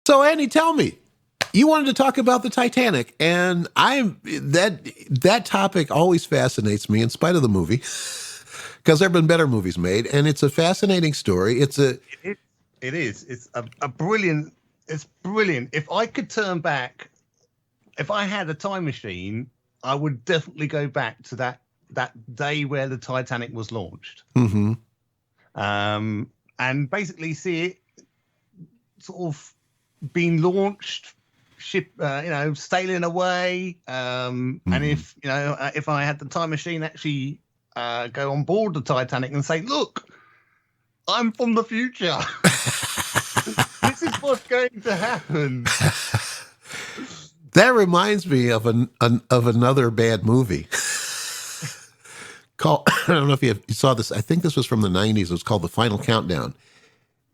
So, Andy, tell me, you wanted to talk about the Titanic, and that topic always fascinates me in spite of the movie, because there have been better movies made, and it's a fascinating story. It is. It's a brilliant. It's brilliant. If I could turn back, if I had a time machine, I would definitely go back to that day where the Titanic was launched. Mm-hmm. And basically see it sort of being launched, ship, sailing away. And if I had the time machine, actually go on board the Titanic and say, look, I'm from the future. This is what's going to happen. That reminds me of another bad movie. I don't know if you saw this. I think this was from the 90s. It was called The Final Countdown.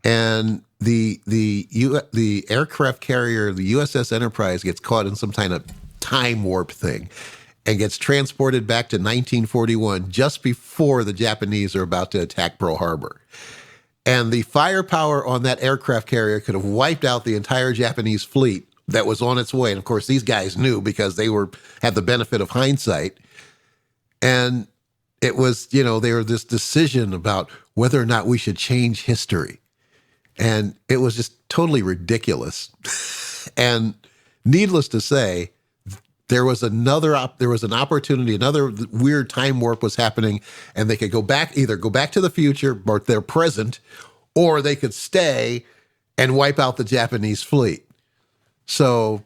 And the aircraft carrier, the USS Enterprise, gets caught in some kind of time warp thing and gets transported back to 1941 just before the Japanese are about to attack Pearl Harbor. And the firepower on that aircraft carrier could have wiped out the entire Japanese fleet that was on its way. And of course, these guys knew because they had the benefit of hindsight. And it was, they were this decision about whether or not we should change history. And it was just totally ridiculous. And needless to say, there was an opportunity, another weird time warp was happening, and they could either go back to the future or their present, or they could stay and wipe out the Japanese fleet. So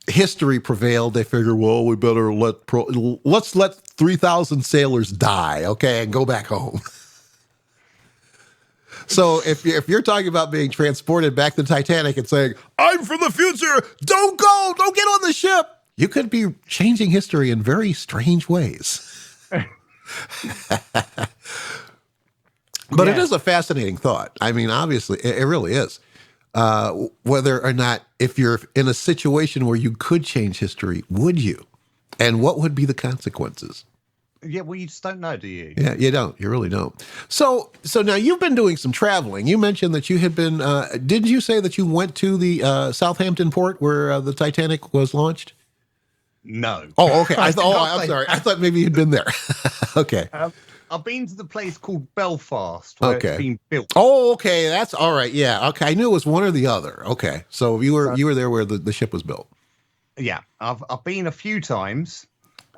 history prevailed. They figured, well, we better let's let 3,000 sailors die, okay, and go back home. So if you're talking about being transported back to the Titanic and saying, I'm from the future, don't go, don't get on the ship, you could be changing history in very strange ways. But It is a fascinating thought. I mean, obviously, it really is. Whether or not, if you're in a situation where you could change history, would you? And what would be the consequences? Yeah, well, you just don't know, do you? Yeah, you don't. You really don't. So now you've been doing some traveling. You mentioned that you had been, didn't you say that you went to the Southampton port where the Titanic was launched? No. Oh, okay. I'm sorry. I thought maybe you'd been there. Okay. I've been to the place called Belfast where it's been built. Oh, okay. That's all right. Yeah. Okay. I knew it was one or the other. Okay. So you were there where the ship was built. Yeah. I've been a few times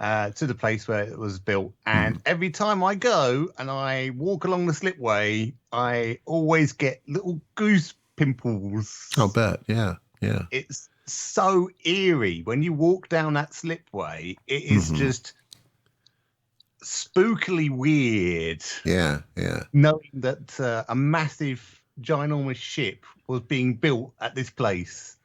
to the place where it was built, and every time I go and I walk along the slipway, I always get little goose pimples. I'll bet. Yeah. Yeah. It's so eerie when you walk down that slipway. It is just spookily weird. Yeah, yeah. Knowing that a massive, ginormous ship was being built at this place,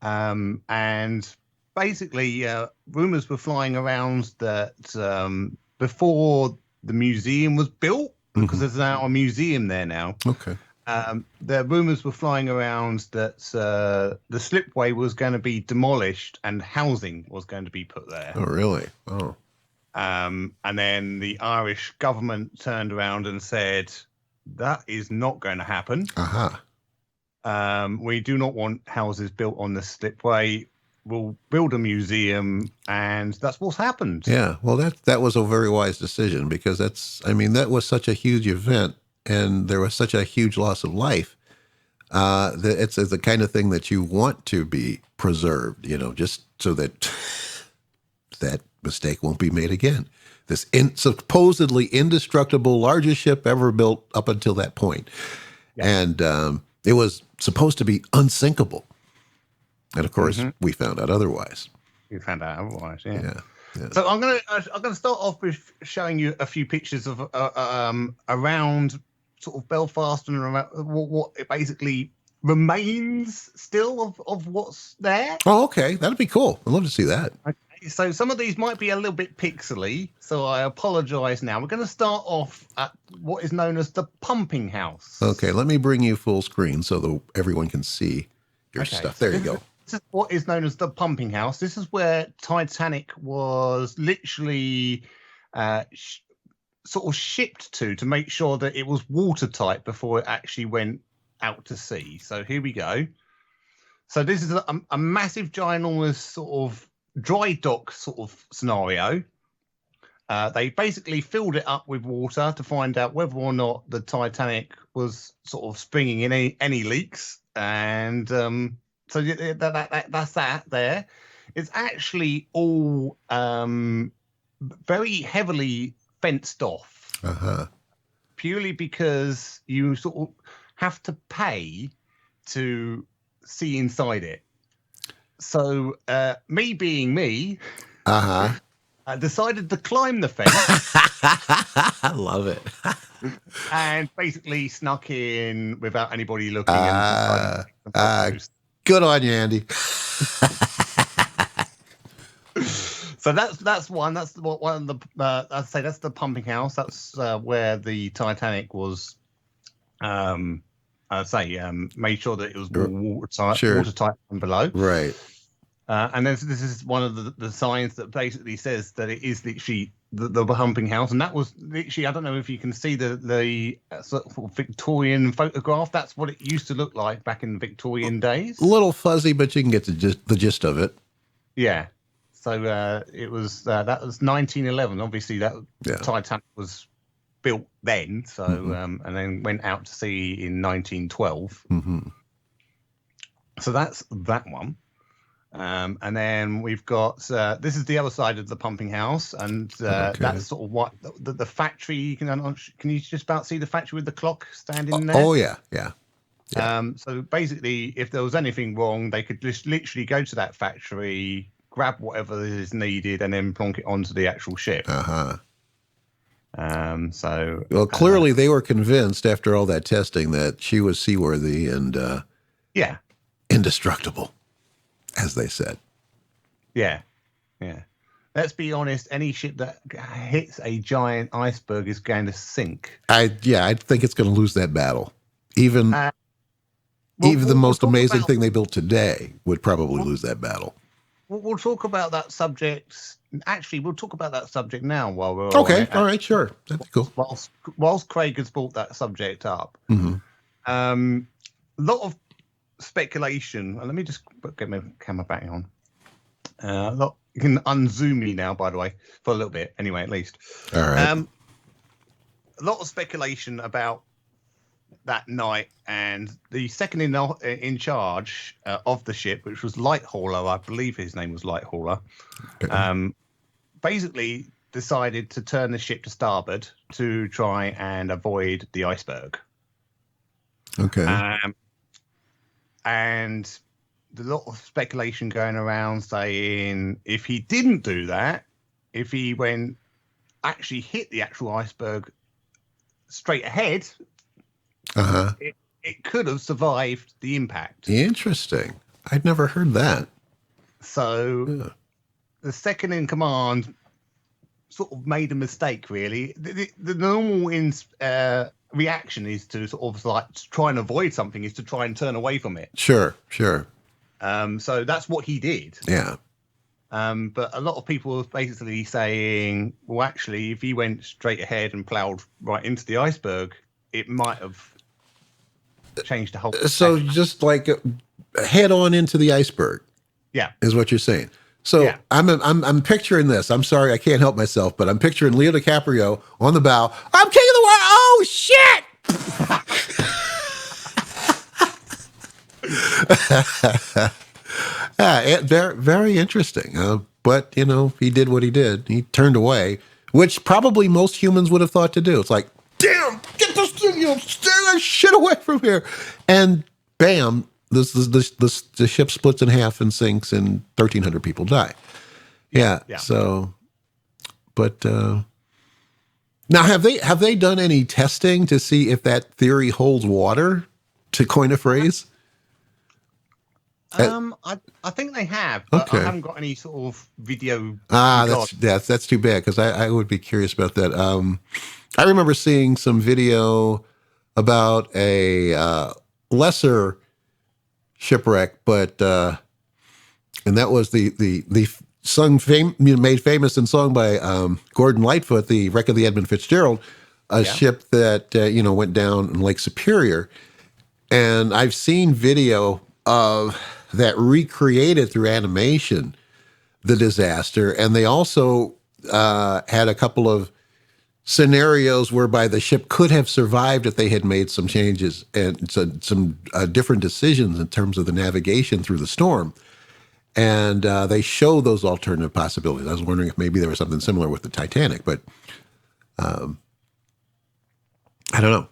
and basically, rumors were flying around that before the museum was built, because there's now a museum there now. Okay. The rumors were flying around that the slipway was going to be demolished and housing was going to be put there. Oh, really? Oh. And then the Irish government turned around and said, that is not going to happen. We do not want houses built on the slipway. We'll build a museum, and that's what's happened. Yeah, well, that was a very wise decision, because that was such a huge event, and there was such a huge loss of life. That it's the kind of thing that you want to be preserved, just so that that mistake won't be made again. This supposedly indestructible, largest ship ever built up until that point. Yeah. And it was supposed to be unsinkable. And of course, we found out otherwise. You found out otherwise, yeah. Yeah. So I'm gonna start off with showing you a few pictures of around sort of Belfast and around what it basically remains still of what's there. Oh, okay, that'd be cool. I'd love to see that. Okay, so some of these might be a little bit pixely, so I apologize now. We're going to start off at what is known as the pumping house. Okay, let me bring you full screen so that everyone can see your stuff. There you go. This is what is known as the pumping house. This is where Titanic was literally sort of shipped to make sure that it was watertight before it actually went out to sea. So here we go. So this is a massive, ginormous sort of dry dock sort of scenario. They basically filled it up with water to find out whether or not the Titanic was sort of springing in any leaks, and so that's that. There, it's actually all very heavily fenced off, purely because you sort of have to pay to see inside it. So me being me, I decided to climb the fence. I love it. And basically snuck in without anybody looking. Good on you, Andy. So that's one. That's one of the. I'd say that's the pumping house. That's where the Titanic was. I'd say made sure that it was watertight from below. Right. And this is one of the signs that basically says that it is literally the pumping house, and that was literally, I don't know if you can see the sort of Victorian photograph. That's what it used to look like back in the Victorian days. A little fuzzy, but you can get the gist of it. Yeah. So it was that was 1911. Obviously, Titanic was built then. So and then went out to sea in 1912. So that's that one. And then we've got this is the other side of the pumping house, and that's sort of what the factory. Can you just about see the factory with the clock standing there? Oh yeah. So basically, if there was anything wrong, they could just literally go to that factory, grab whatever is needed, and then plonk it onto the actual ship. So clearly they were convinced after all that testing that she was seaworthy and indestructible, as they said. Yeah. Let's be honest. Any ship that hits a giant iceberg is going to sink. I think it's going to lose that battle. Even the most amazing thing they built today would probably lose that battle. We'll talk about that subject. Actually, we'll talk about that subject now while we're okay. All right, sure, that'd be cool. Whilst Craig has brought that subject up, a lot of speculation. Let me just get my camera back on. You can unzoom me now, by the way, for a little bit. Anyway, at least. All right. A lot of speculation about that night, and the second in charge of the ship, which was Lighthauler, I believe his name was Lighthauler, basically decided to turn the ship to starboard to try and avoid the iceberg. Okay. And a lot of speculation going around saying if he didn't do that, if he actually hit the actual iceberg straight ahead, it could have survived the impact. Interesting. I'd never heard that. So the second in command sort of made a mistake, really. The normal reaction is to sort of like try and avoid something, is to try and turn away from it. Sure. So that's what he did. Yeah. But a lot of people are basically saying, well, actually, if he went straight ahead and plowed right into the iceberg, it might have changed the whole. So just like head on into the iceberg. Yeah, is what you're saying. So I'm picturing this. I'm sorry, I can't help myself, but I'm picturing Leo DiCaprio on the bow. I'm king of the world. Oh shit! Very, very interesting. But he did what he did. He turned away, which probably most humans would have thought to do. It's like, damn, get this thing, stay that shit away from here, and bam. The ship splits in half and sinks, and 1,300 people die. Yeah. So, but now have they done any testing to see if that theory holds water? To coin a phrase. I think they have, but I haven't got any sort of video. That's too bad, because I would be curious about that. I remember seeing some video about a lesser shipwreck, but and that was the made famous and sung by Gordon Lightfoot, the wreck of the Edmund Fitzgerald, ship that went down in Lake Superior. And I've seen video of that recreated through animation the disaster, and they also had a couple of scenarios whereby the ship could have survived if they had made some changes and some different decisions in terms of the navigation through the storm. And they show those alternative possibilities. I was wondering if maybe there was something similar with the Titanic, but I don't know.